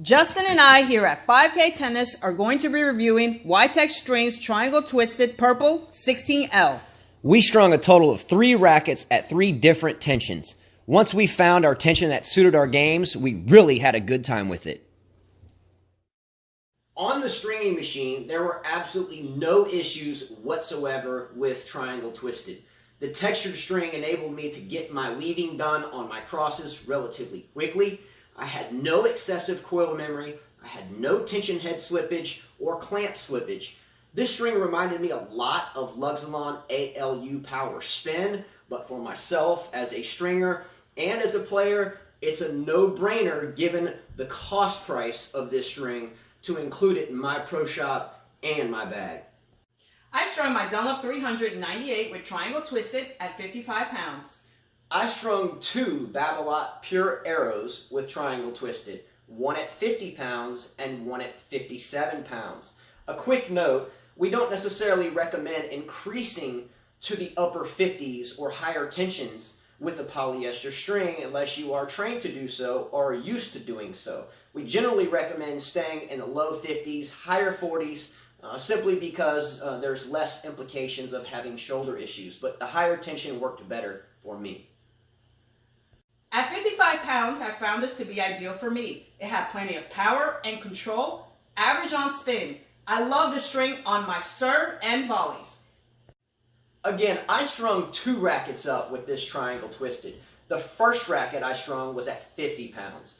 Justin and I here at 5K Tennis are going to be reviewing Ytex Strings Triangle Twisted Purple 16L. We strung a total of 3 rackets at 3 different tensions. Once we found our tension that suited our games, we really had a good time with it. On the stringing machine, there were absolutely no issues whatsoever with Triangle Twisted. The textured string enabled me to get my weaving done on my crosses relatively quickly. I had no excessive coil memory, I had no tension head slippage or clamp slippage. This string reminded me a lot of Luxilon ALU Power Spin, but for myself as a stringer and as a player, it's a no-brainer given the cost price of this string to include it in my pro shop and my bag. I strung my Dunlop 398 with Triangle Twisted at 55 pounds. I strung 2 Babolat Pure Arrows with Triangle Twisted, one at 50 pounds and one at 57 pounds. A quick note, we don't necessarily recommend increasing to the upper 50s or higher tensions with a polyester string unless you are trained to do so or are used to doing so. We generally recommend staying in the low 50s, higher 40s, simply because there's less implications of having shoulder issues, but the higher tension worked better for me. At 55 pounds, I found this to be ideal for me. It had plenty of power and control, average on spin. I love the string on my serve and volleys. Again, I strung 2 rackets up with this Triangle Twisted. The first racket I strung was at 50 pounds.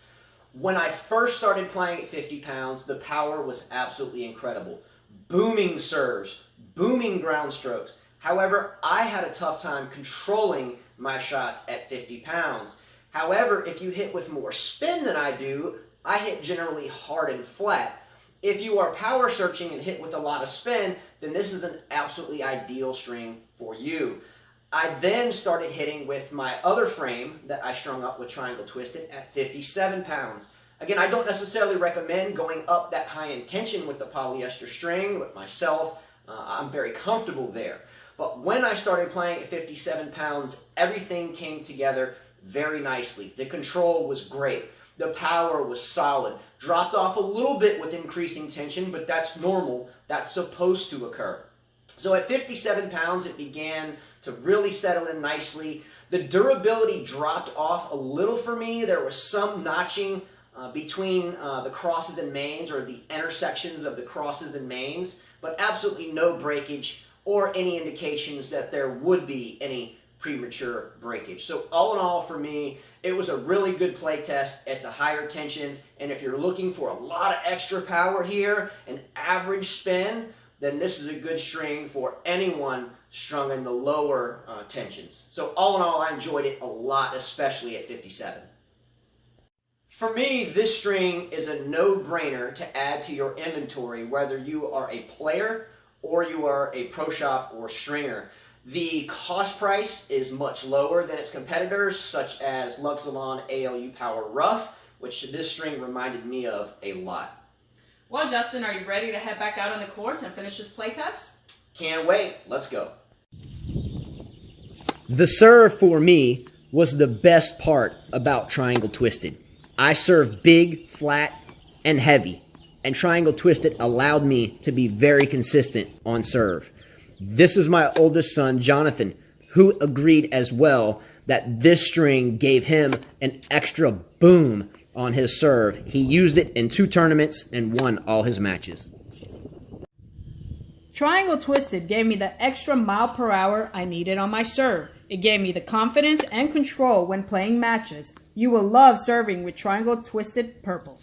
When I first started playing at 50 pounds, the power was absolutely incredible. Booming serves, booming ground strokes. However, I had a tough time controlling my shots at 50 pounds. However, if you hit with more spin than I do, I hit generally hard and flat. If you are power searching and hit with a lot of spin, then this is an absolutely ideal string for you. I then started hitting with my other frame that I strung up with Triangle Twisted at 57 pounds. Again, I don't necessarily recommend going up that high in tension with the polyester string, but myself, I'm very comfortable there. But when I started playing at 57 pounds, everything came together very nicely. The control was great. The power was solid. Dropped off a little bit with increasing tension, but that's normal. That's supposed to occur. So at 57 pounds, it began to really settle in nicely. The durability dropped off a little for me. There was some notching between the crosses and mains, or the intersections of the crosses and mains, but absolutely no breakage or any indications that there would be any premature breakage. So all in all, for me, it was a really good play test at the higher tensions, and if you're looking for a lot of extra power here, an average spin, then this is a good string for anyone strung in the lower tensions. So all in all, I enjoyed it a lot, especially at 57. For me, this string is a no-brainer to add to your inventory, whether you are a player or you are a pro shop or stringer. The cost price is much lower than its competitors, such as Luxilon ALU Power Rough, which this string reminded me of a lot. Well, Justin, are you ready to head back out on the courts and finish this playtest? Can't wait. Let's go. The serve for me was the best part about Triangle Twisted. I serve big, flat, and heavy, and Triangle Twisted allowed me to be very consistent on serve. This is my oldest son, Jonathan, who agreed as well that this string gave him an extra boom on his serve. He used it in 2 tournaments and won all his matches. Triangle Twisted gave me the extra mile per hour I needed on my serve. It gave me the confidence and control when playing matches. You will love serving with Triangle Twisted Purple.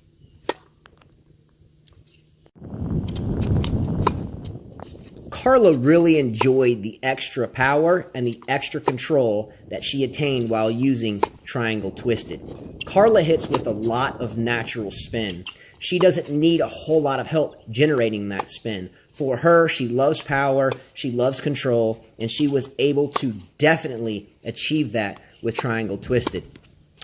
Carla really enjoyed the extra power and the extra control that she attained while using Triangle Twisted. Carla hits with a lot of natural spin. She doesn't need a whole lot of help generating that spin. For her, she loves power, she loves control, and she was able to definitely achieve that with Triangle Twisted.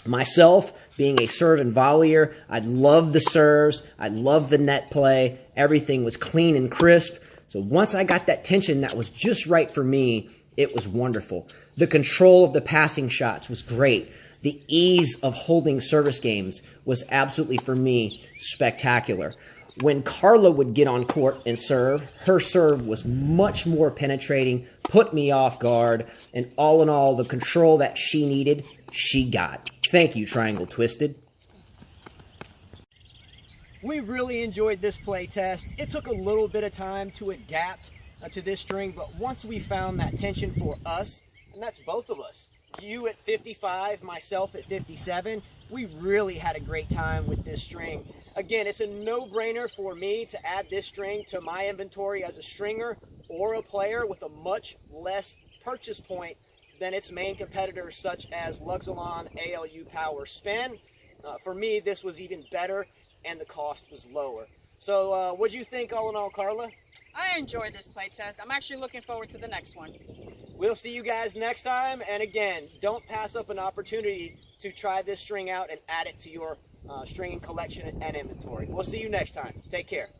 Myself, being a serve and volleyer, I loved the serves, I loved the net play, everything was clean and crisp. So once I got that tension that was just right for me, it was wonderful. The control of the passing shots was great. The ease of holding service games was absolutely, for me, spectacular. When Carla would get on court and serve, her serve was much more penetrating, put me off guard, and all in all, the control that she needed, she got. Thank you, Triangle Twisted. We really enjoyed this play test. It took a little bit of time to adapt to this string, but once we found that tension for us, and that's both of us, you at 55, myself at 57, we really had a great time with this string. Again, it's a no-brainer for me to add this string to my inventory as a stringer or a player with a much less purchase point than its main competitors such as Luxilon ALU Power Spin. For me, this was even better and the cost was lower. So what'd you think all in all, Carla? I enjoyed this play test. I'm actually looking forward to the next one. We'll see you guys next time. And again, don't pass up an opportunity to try this string out and add it to your stringing collection and inventory. We'll see you next time. Take care.